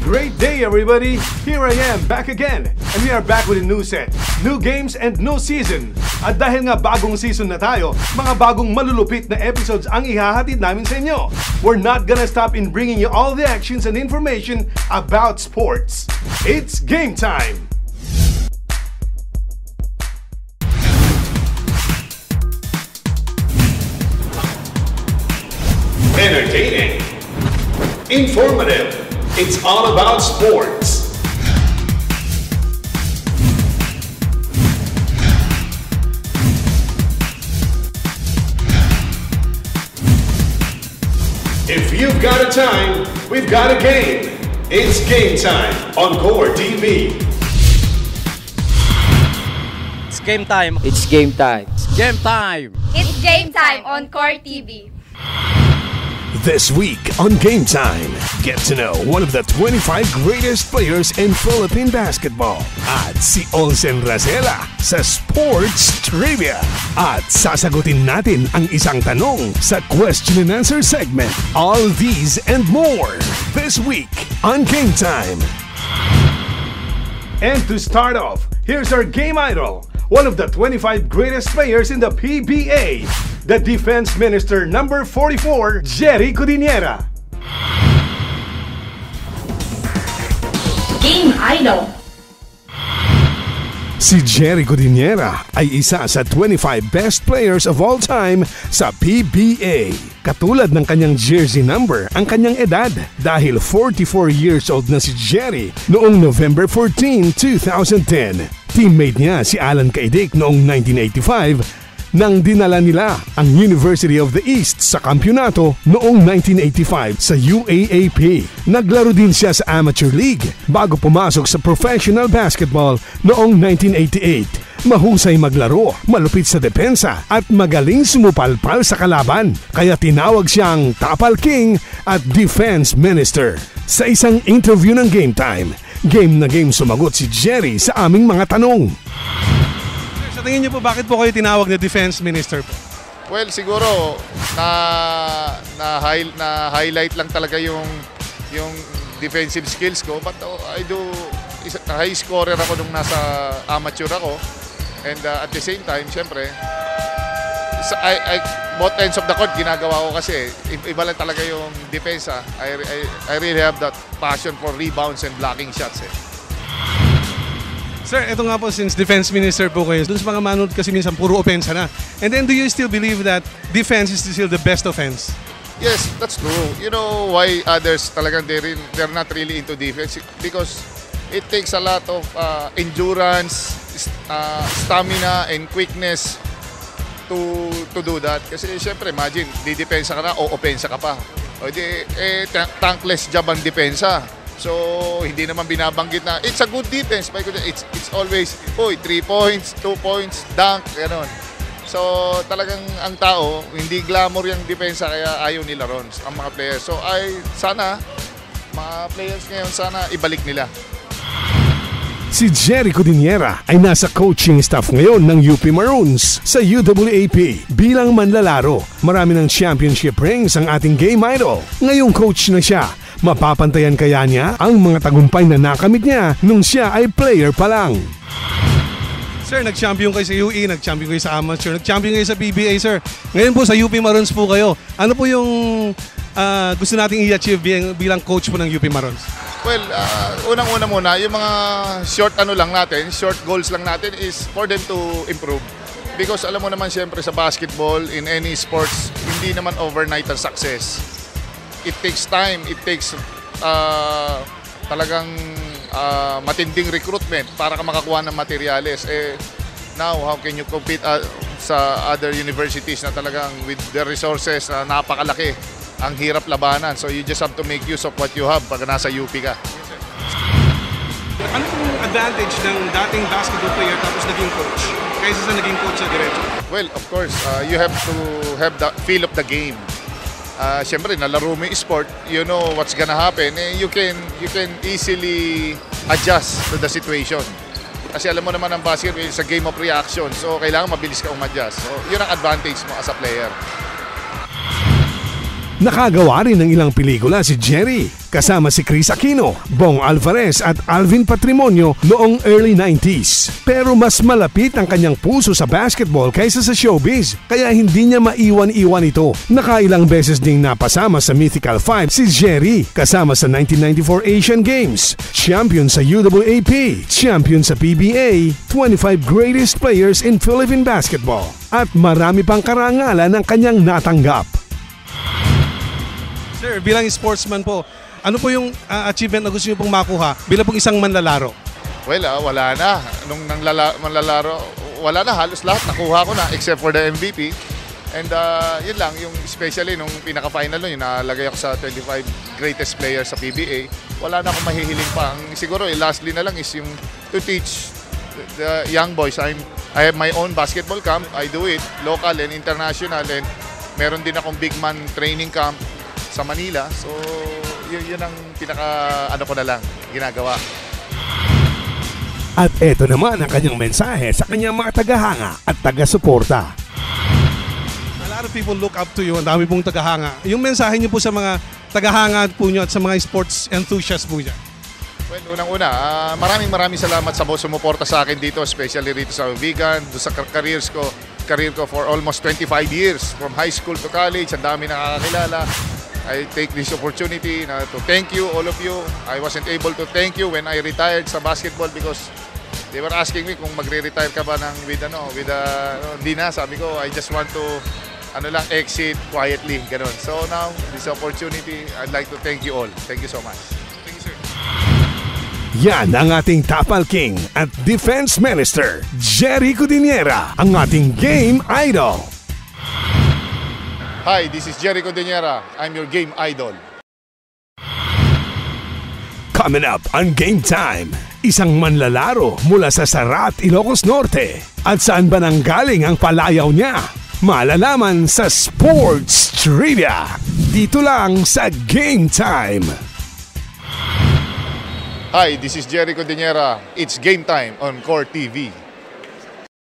great day, everybody! Here I am, back again. And we are back with a new set, new games, and new season. At dahil nga bagong season na tayo, mga bagong malulupit na episodes ang ihahatid namin sa inyo. We're not gonna stop in bringing you all the actions and information about sports. It's game time! Entertaining, informative, it's all about sports. If you've got a time, we've got a game. It's game time on Core TV. It's game time. It's game time. It's game time. It's game time on Core TV. This week on Game Time, get to know one of the 25 greatest players in Philippine basketball at si Olsen Racela sa Sports Trivia. At sasagutin natin ang isang tanong sa question and answer segment. All these and more this week on Game Time. And to start off, here's our game idol, one of the 25 greatest players in the PBA, the Defense Minister number 44, Jerry Codinera. Game idol. Si Jerry Codinera ay isa sa 25 best players of all time sa PBA. Katulad ng kanyang jersey number ang kanyang edad dahil 44 years old na si Jerry noong November 14, 2010. Teammate niya si Alan Caidic noong 1985 nang dinala nila ang University of the East sa kampyonato noong 1985 sa UAAP. Naglaro din siya sa Amateur League bago pumasok sa professional basketball noong 1988. Mahusay maglaro, malupit sa depensa at magaling sumupalpal sa kalaban. Kaya tinawag siyang Tapal King at Defense Minister. Sa isang interview ng Game Time, game na game sumagot si Jerry sa aming mga tanong. Sa tingin niyo po, bakit po kayo tinawag na Defense Minister po? Well, siguro na highlight lang talaga yung defensive skills ko, but high scorer ako nung nasa amateur ako. And at the same time, syempre, both ends of the court ginagawa ko kasi iba lang talaga yung depensa. I really have that passion for rebounds and blocking shots eh. Sir, ito nga po, since Defense Minister po kayo, dun sa mga manood kasi minsan puro opensa na. And then do you still believe that defense is still the best offense? Yes, that's true. You know why others talagang they're not really into defense? Because it takes a lot of endurance, stamina, and quickness to do that. Kasi syempre, imagine, didepensa ka na o opensa ka pa. O di, tankless job ang depensa. So, hindi naman binabanggit na it's a good defense. It's always, 3 points, 2 points, dunk, gano'n. So, talagang ang tao, hindi glamour yung depensa kaya ayaw nila ron, ang mga players. So, sana, mga players ngayon, sana ibalik nila. Si Jerry Codinera ay nasa coaching staff ngayon ng UP Maroons sa UAAP bilang manlalaro. Marami ng championship rings ang ating game idol. Ngayong coach na siya, mapapantayan kaya niya ang mga tagumpay na nakamit niya nung siya ay player pa lang. Sir, nag-champion kayo sa UE, nag-champion kayo sa Amateur, nag-champion kayo sa PBA, sir. Ngayon po sa UP Maroons po kayo. Ano po yung gusto nating i-achieve bilang coach po ng UP Maroons? Well, unang-una muna, yung mga short goals lang natin is for them to improve. Because alam mo naman siyempre sa basketball, in any sports, hindi naman overnight ang success. It takes time, it takes talagang matinding recruitment para ka makakuha ng materyales. Now, how can you compete sa other universities na talagang with the resources na napakalaki? Ang hirap labanan. So you just have to make use of what you have pag nasa UP ka. Ano pong advantage ng dating basketball player tapos naging coach kaysa sa naging coach na diretso? Well, of course, you have to have the feel of the game. Siyempre, nalaro mo yung sport, you know what's gonna happen. You can easily adjust to the situation. Kasi alam mo naman ang basketball is a game of reaction. So kailangan mabilis ka umadjust. So yun ang advantage mo as a player. Nakagawa rin ng ilang pelikula si Jerry, kasama si Chris Aquino, Bong Alvarez at Alvin Patrimonio noong early 90s. Pero mas malapit ang kanyang puso sa basketball kaysa sa showbiz, kaya hindi niya maiwan-iwan ito. Nakailang beses ding napasama sa Mythical Five si Jerry, kasama sa 1994 Asian Games, champion sa UAAP, champion sa PBA, 25 greatest players in Philippine basketball, at marami pang karangalan ang kanyang natanggap. Sir, bilang sportsman po, ano po yung achievement na gusto niyo pong makuha bilang pong isang manlalaro? Well, wala na. Nung manlalaro, wala na. Halos lahat nakuha ko na except for the MVP. And yun lang, yung especially nung pinaka-final nun, yung nalagay ako sa 25 greatest players sa PBA, wala na akong mahihiling pa. Siguro, lastly na lang is yung to teach the young boys. I have my own basketball camp. I do it local and international. And meron din akong big man training camp sa Manila. So, yun ang pinaka ko na lang ginagawa. At eto naman ang kanyang mensahe sa kanyang mga tagahanga at taga-suporta. A lot of people look up to you. Ang dami pong tagahanga. Yung mensahe niyo po sa mga tagahanga po niyo at sa mga sports enthusiasts po dyan. Well, unang-una, maraming salamat sa mga sumuporta sa akin dito, especially rito sa Vegan, sa career ko for almost 25 years, from high school to college. Ang dami nakakakilala. I take this opportunity to thank you, all of you. I wasn't able to thank you when I retired sa basketball because they were asking me kung magre-retire ka ba hindi na. Sabi ko, I just want to exit quietly, ganun. So now, this opportunity, I'd like to thank you all. Thank you so much. Thank you, sir. Yan ang ating Tapal King at Defense Minister, Jerry Codinera, ang ating game idol. Hi, this is Jerry Codinera. I'm your game idol. Coming up on Game Time, isang manlalaro mula sa Sarat, Ilocos Norte. At saan ba nanggaling ang palayaw niya? Malalaman sa Sports Trivia. Dito lang sa Game Time. Hi, this is Jerry Codinera. It's Game Time on Core TV.